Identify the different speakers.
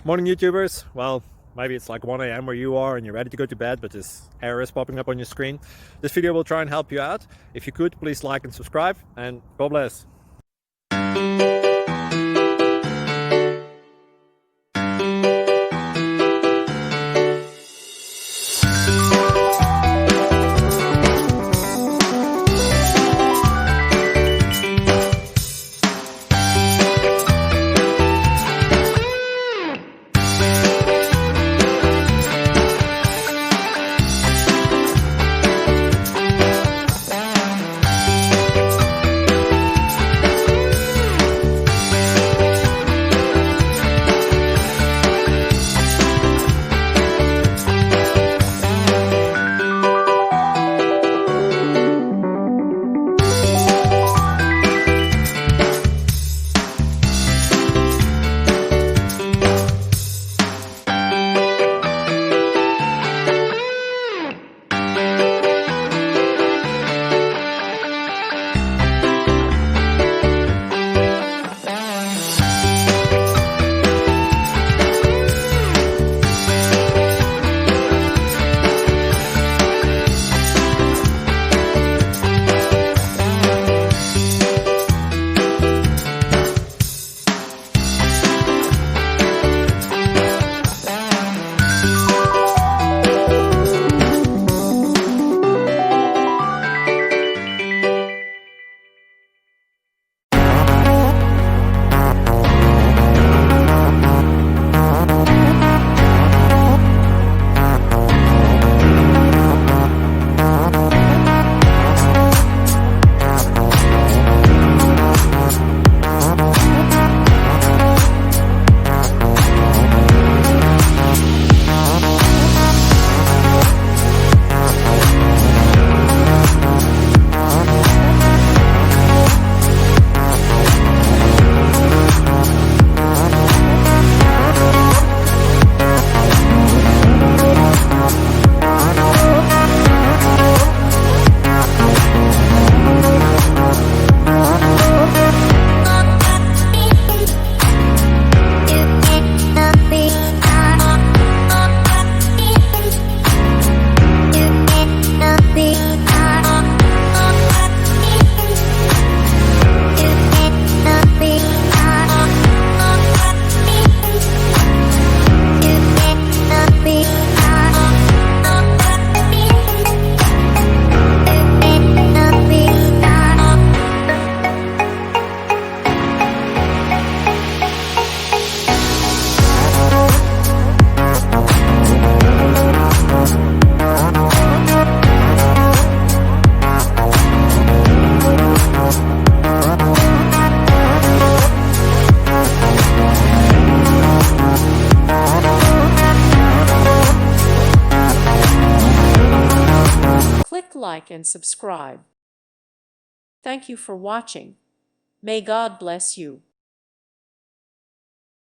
Speaker 1: Morning YouTubers. Well, maybe it's like 1 a.m. where you are and you're ready to go to bed, but this error is popping up on your screen. This video will try and help you out. If you could, please like and subscribe, and God bless.
Speaker 2: Like and subscribe. Thank you for watching. May God bless you.